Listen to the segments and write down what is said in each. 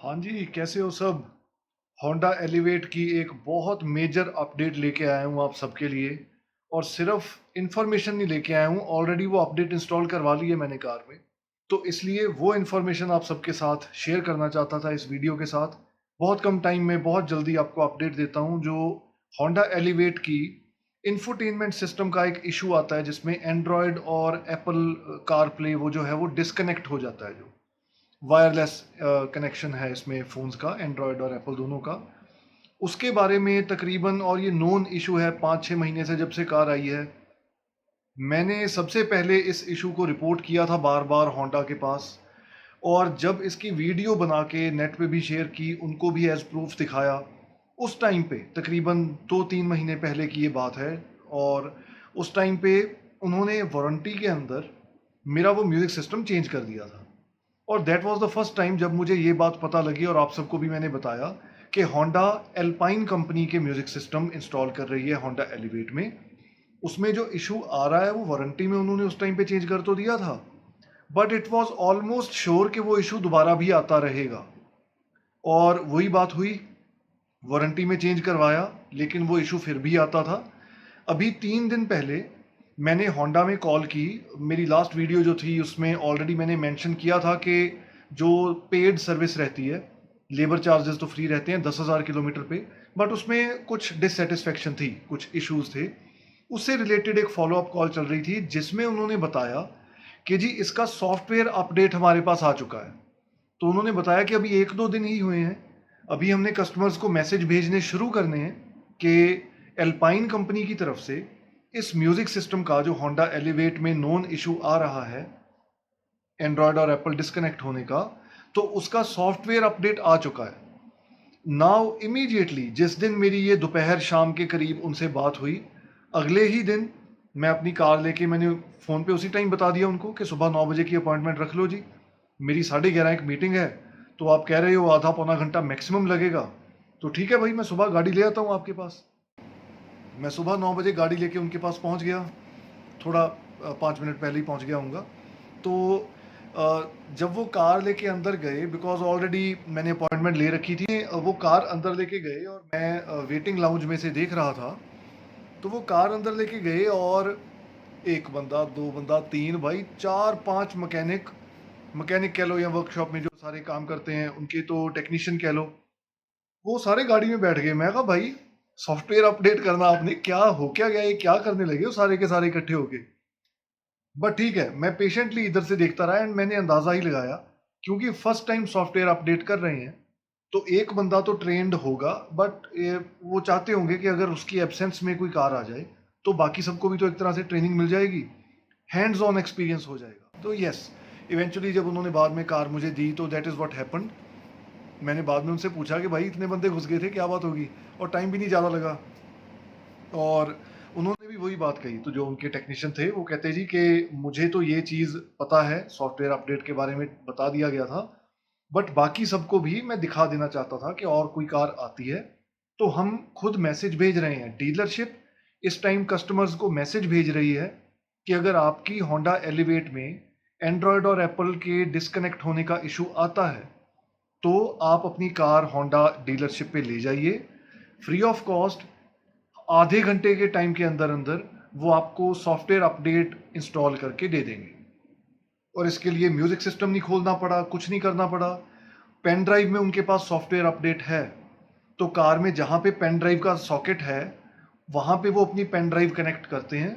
हाँ जी, कैसे हो सब? होंडा एलिवेट की एक बहुत मेजर अपडेट लेके आया हूँ आप सबके लिए। और सिर्फ इन्फॉर्मेशन नहीं लेके आया हूँ, ऑलरेडी वो अपडेट इंस्टॉल करवा ली है मैंने कार में। तो इसलिए वो इन्फॉर्मेशन आप सबके साथ शेयर करना चाहता था इस वीडियो के साथ। बहुत कम टाइम में बहुत जल्दी आपको अपडेट देता हूँ जो होंडा एलिवेट की इंफोटेनमेंट सिस्टम का एक इशू आता है जिसमें एंड्रॉयड और एप्पल कार प्ले वो जो है वो डिस्कनेक्ट हो जाता है। जो वायरलेस कनेक्शन है इसमें फ़ोन्स का, एंड्रॉयड और एप्पल दोनों का। उसके बारे में तकरीबन, और ये नोन इशू है 5-6 महीने से जब से कार आई है। मैंने सबसे पहले इस इशू को रिपोर्ट किया था बार-बार होंडा के पास, और जब इसकी वीडियो बना के नेट पे भी शेयर की, उनको भी एज़ प्रूफ दिखाया। उस टाइम पे तकरीबन 2-3 महीने पहले की ये बात है। और उस टाइम पे उन्होंने वारंटी के अंदर मेरा वो म्यूज़िक सिस्टम चेंज कर दिया था। और that was the first time जब मुझे ये बात पता लगी, और आप सबको भी मैंने बताया कि होंडा एल्पाइन कंपनी के म्यूज़िक सिस्टम इंस्टॉल कर रही है होंडा एलिवेट में। उसमें जो इशू आ रहा है वो वारंटी में उन्होंने उस टाइम पे चेंज कर तो दिया था, but it was almost sure कि वो इशू दोबारा भी आता रहेगा। और वही बात हुई, वारंटी में चेंज करवाया, लेकिन वो इशू फिर भी आता था। अभी 3 दिन पहले मैंने होंडा में कॉल की। मेरी लास्ट वीडियो जो थी उसमें ऑलरेडी मैंने मेंशन किया था कि जो पेड सर्विस रहती है, लेबर चार्जेस तो फ्री रहते हैं 10,000 किलोमीटर पे, बट उसमें कुछ डिससैटिस्फैक्शन थी, कुछ इश्यूज थे। उससे रिलेटेड एक फॉलो अप कॉल चल रही थी जिसमें उन्होंने बताया कि जी इसका सॉफ्टवेयर अपडेट हमारे पास आ चुका है। तो उन्होंने बताया कि अभी 1-2 दिन ही हुए हैं। अभी हमने कस्टमर्स को मैसेज भेजने शुरू करने हैं कि एल्पाइन कंपनी की तरफ से इस म्यूज़िक सिस्टम का जो होंडा एलिवेट में नोन इशू आ रहा है, एंड्रॉयड और एप्पल डिस्कनेक्ट होने का, तो उसका सॉफ्टवेयर अपडेट आ चुका है। नाउ इमीडिएटली जिस दिन मेरी ये दोपहर शाम के करीब उनसे बात हुई, अगले ही दिन मैं अपनी कार लेके मैंने फ़ोन पे उसी टाइम बता दिया उनको कि सुबह 9 बजे की अपॉइंटमेंट रख लो जी। मेरी 11:30 एक मीटिंग है, तो आप कह रहे हो आधा पौना घंटा मैक्सिमम लगेगा, तो ठीक है भाई, मैं सुबह गाड़ी ले आता हूँ आपके पास। मैं सुबह 9 बजे गाड़ी लेके उनके पास पहुँच गया। थोड़ा 5 मिनट पहले ही पहुँच गया हूँगा। तो जब वो कार लेके अंदर गए, बिकॉज़ ऑलरेडी मैंने अपॉइंटमेंट ले रखी थी, वो कार अंदर लेके गए और मैं वेटिंग लाउंज में से देख रहा था। तो वो कार अंदर लेके गए और 1 बंदा, 2 बंदा, 3 भाई, 4-5 मैकेनिक, मैकेनिक कह लो या वर्कशॉप में जो सारे काम करते हैं उनके तो टेक्नीशियन कह लो, वो सारे गाड़ी में बैठ गए। मैं कहा भाई, सॉफ्टवेयर अपडेट करना आपने, क्या हो क्या गया, ये क्या करने लगे हो सारे के सारे इकट्ठे होके। बट ठीक है, मैं पेशेंटली इधर से देखता रहा एंड मैंने अंदाजा ही लगाया, क्योंकि फर्स्ट टाइम सॉफ्टवेयर अपडेट कर रहे हैं, तो एक बंदा तो ट्रेंड होगा, बट वो चाहते होंगे कि अगर उसकी एब्सेंस में कोई कार आ जाए तो बाकी सबको भी तो एक तरह से ट्रेनिंग मिल जाएगी, हैंड्स ऑन एक्सपीरियंस हो जाएगा। तो यस, इवेंचुअली जब उन्होंने बाद में कार मुझे दी तो दैट इज़ व्हाट हैपेंड। मैंने बाद में उनसे पूछा कि भाई इतने बंदे घुस गए थे, क्या बात होगी, और टाइम भी नहीं ज़्यादा लगा। और उन्होंने भी वही बात कही, तो जो उनके टेक्नीशियन थे वो कहते जी कि मुझे तो ये चीज़ पता है, सॉफ्टवेयर अपडेट के बारे में बता दिया गया था, बट बाकी सबको भी मैं दिखा देना चाहता था कि और कोई कार आती है तो हम खुद मैसेज भेज रहे हैं। डीलरशिप इस टाइम कस्टमर्स को मैसेज भेज रही है कि अगर आपकी होंडा एलिवेट में एंड्रॉयड और एप्पल के डिस्कनेक्ट होने का इशू आता है तो आप अपनी कार होंडा डीलरशिप पे ले जाइए, फ्री ऑफ कॉस्ट। आधे घंटे के टाइम के अंदर अंदर वो आपको सॉफ्टवेयर अपडेट इंस्टॉल करके दे देंगे। और इसके लिए म्यूजिक सिस्टम नहीं खोलना पड़ा, कुछ नहीं करना पड़ा। पेन ड्राइव में उनके पास सॉफ्टवेयर अपडेट है, तो कार में जहाँ पे पेन ड्राइव का सॉकेट है वहाँ पे वो अपनी पेन ड्राइव कनेक्ट करते हैं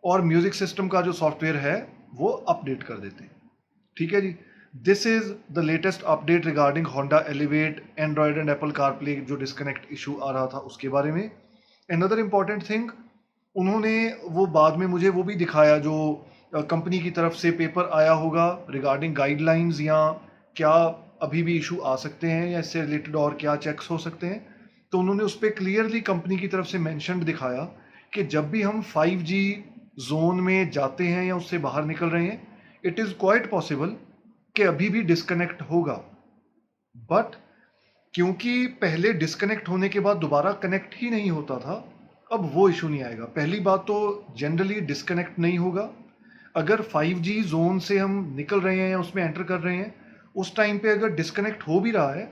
और म्यूजिक सिस्टम का जो सॉफ्टवेयर है वो अपडेट कर देते हैं। ठीक है जी। This is the latest update regarding Honda Elevate Android and Apple CarPlay जो डिस्कनेक्ट इशू आ रहा था उसके बारे में। अनदर इम्पॉर्टेंट थिंग, उन्होंने वो बाद में मुझे वो भी दिखाया जो कंपनी की तरफ से पेपर आया होगा रिगार्डिंग गाइडलाइंस, या क्या अभी भी इशू आ सकते हैं या इससे रिलेटेड और क्या चेक्स हो सकते हैं। तो उन्होंने उस पर क्लियरली कंपनी की तरफ से मैंशनड दिखाया कि जब भी हम 5G जोन में जाते हैं या उससे बाहर निकल रहे हैं, इट इज़ क्वाइट पॉसिबल कि अभी भी डिस्कनेक्ट होगा, बट क्योंकि पहले डिस्कनेक्ट होने के बाद दोबारा कनेक्ट ही नहीं होता था, अब वो इशू नहीं आएगा। पहली बात तो जनरली डिस्कनेक्ट नहीं होगा। अगर 5G जोन से हम निकल रहे हैं या उसमें एंटर कर रहे हैं, उस टाइम पे अगर डिस्कनेक्ट हो भी रहा है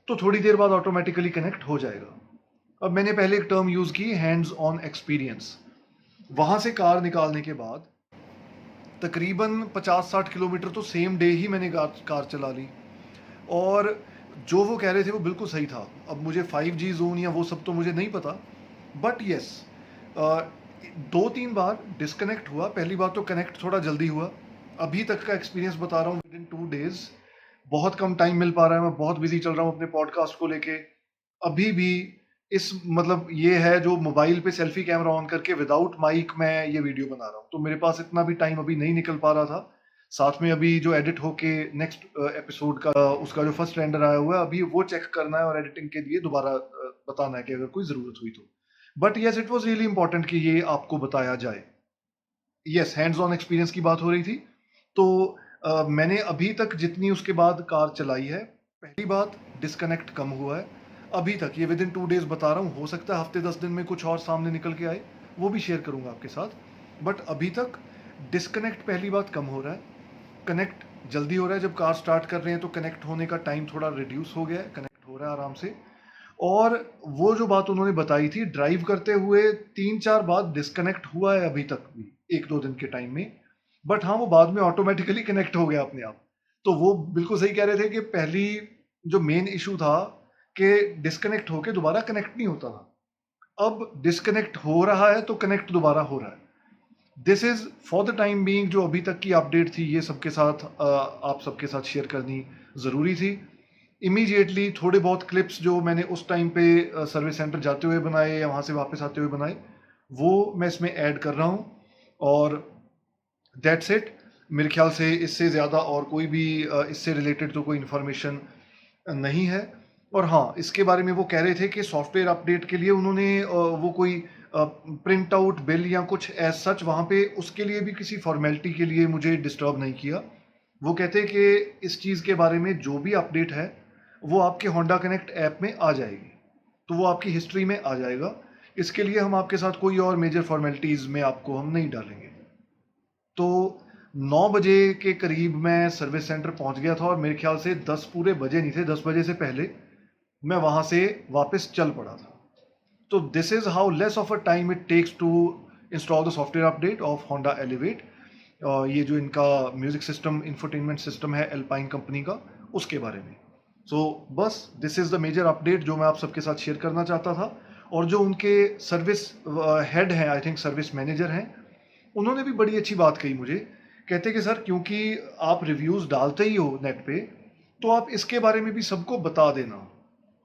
तो थोड़ी देर बाद ऑटोमेटिकली कनेक्ट हो जाएगा। अब मैंने पहले एक टर्म यूज़ की, हैंड्स ऑन एक्सपीरियंस। वहाँ से कार निकालने के बाद तकरीबन 50-60 किलोमीटर तो सेम डे ही मैंने कार चला ली, और जो वो कह रहे थे वो बिल्कुल सही था। अब मुझे 5G ज़ोन या वो सब तो मुझे नहीं पता, बट येस 2-3 बार डिस्कनेक्ट हुआ। पहली बार तो कनेक्ट थोड़ा जल्दी हुआ। अभी तक का एक्सपीरियंस बता रहा हूँ, विद इन 2 डेज़। बहुत कम टाइम मिल पा रहा है, मैं बहुत बिजी चल रहा हूँ अपने पॉडकास्ट को लेके। अभी भी इस मतलब ये है जो मोबाइल पे सेल्फी कैमरा ऑन करके विदाउट माइक मैं ये वीडियो बना रहा हूँ, तो मेरे पास इतना भी टाइम अभी नहीं निकल पा रहा था। साथ में अभी जो एडिट होके नेक्स्ट एपिसोड का उसका जो फर्स्ट रेंडर आया हुआ है, अभी वो चेक करना है और एडिटिंग के लिए दोबारा बताना है कि अगर कोई ज़रूरत हुई तो। But yes, it was really important कि ये आपको बताया जाए। येस, हैंड्स ऑन एक्सपीरियंस की बात हो रही थी। तो मैंने अभी तक जितनी उसके बाद कार चलाई है, पहली बात डिस्कनेक्ट कम हुआ है। अभी तक ये विद इन 2 डेज़ बता रहा हूँ, हो सकता है हफ्ते 10 दिन में कुछ और सामने निकल के आए, वो भी शेयर करूँगा आपके साथ। बट अभी तक डिस्कनेक्ट पहली बात कम हो रहा है, कनेक्ट जल्दी हो रहा है। जब कार स्टार्ट कर रहे हैं तो कनेक्ट होने का टाइम थोड़ा रिड्यूस हो गया है, कनेक्ट हो रहा है आराम से। और वो जो बात उन्होंने बताई थी, ड्राइव करते हुए 3-4 बार डिस्कनेक्ट हुआ है अभी तक भी, 1-2 दिन के टाइम में। बट हाँ, वो बाद में ऑटोमेटिकली कनेक्ट हो गया अपने आप। तो वो बिल्कुल सही कह रहे थे कि पहली जो मेन इशू था कि डिस्कनेक्ट होके दोबारा कनेक्ट नहीं होता था। अब डिस्कनेक्ट हो रहा है तो कनेक्ट दोबारा हो रहा है। This is for the time being जो अभी तक की अपडेट थी, ये सबके साथ आप सबके साथ शेयर करनी ज़रूरी थी। इमीडिएटली थोड़े बहुत क्लिप्स जो मैंने उस टाइम पे सर्विस सेंटर जाते हुए बनाए या वहाँ से वापस आते हुए बनाए, वो मैं इसमें ऐड कर रहा हूँ। और दैट्स इट। मेरे ख्याल से इससे ज़्यादा और कोई भी इससे रिलेटेड तो कोई इन्फॉर्मेशन नहीं है। और हाँ, इसके बारे में वो कह रहे थे कि सॉफ्टवेयर अपडेट के लिए उन्होंने वो कोई प्रिंट आउट बिल या कुछ एज सच वहाँ पे उसके लिए भी किसी फॉर्मेलिटी के लिए मुझे डिस्टर्ब नहीं किया। वो कहते हैं कि इस चीज़ के बारे में जो भी अपडेट है वो आपके होंडा कनेक्ट ऐप में आ जाएगी, तो वो आपकी हिस्ट्री में आ जाएगा। इसके लिए हम आपके साथ कोई और मेजर फॉर्मेलिटीज़ में आपको हम नहीं डालेंगे। तो 9 बजे के करीब मैं सर्विस सेंटर पहुंच गया था, और मेरे ख्याल से 10 पूरे बजे नहीं थे, 10 बजे से पहले मैं वहां से वापस चल पड़ा था। तो this is how less of a time it takes to install the software update of Honda Elevate. ये जो इनका म्यूजिक सिस्टम इंफोटेनमेंट सिस्टम है एल्पाइन कंपनी का, उसके बारे में। सो बस this is the major update जो मैं आप सबके साथ शेयर करना चाहता था। और जो उनके सर्विस हेड हैं, आई थिंक सर्विस मैनेजर हैं, उन्होंने भी बड़ी अच्छी बात कही मुझे। कहते कि सर, क्योंकि आप रिव्यूज़ डालते ही हो नेट पे, तो आप इसके बारे में भी सबको बता देना।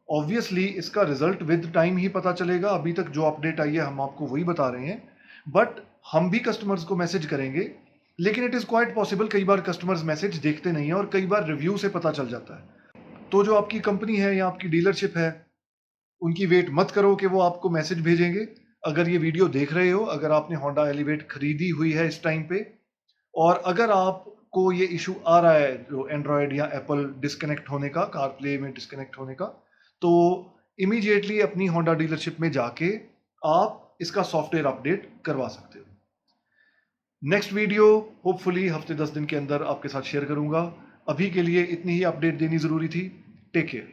ऑब्वियसली इसका रिजल्ट विद टाइम ही पता चलेगा। अभी तक जो अपडेट आई है हम आपको वही बता रहे हैं, बट हम भी कस्टमर्स को मैसेज करेंगे। लेकिन इट इज़ क्वाइट पॉसिबल कई बार कस्टमर्स मैसेज देखते नहीं है और कई बार रिव्यू से पता चल जाता है। तो जो आपकी कंपनी है या आपकी डीलरशिप है, उनकी वेट मत करो कि वो आपको मैसेज भेजेंगे। अगर ये वीडियो देख रहे हो, अगर आपने होंडा एलिवेट खरीदी हुई है इस टाइम पे, और अगर आपको ये इशू आ रहा है जो एंड्रॉयड या एप्पल डिस्कनेक्ट होने का, कार प्ले में डिस्कनेक्ट होने का, तो इमीडिएटली अपनी होंडा डीलरशिप में जाके आप इसका सॉफ्टवेयर अपडेट करवा सकते हो। नेक्स्ट वीडियो होपफुली हफ्ते 10 दिन के अंदर आपके साथ शेयर करूंगा। अभी के लिए इतनी ही अपडेट देनी जरूरी थी। Take care.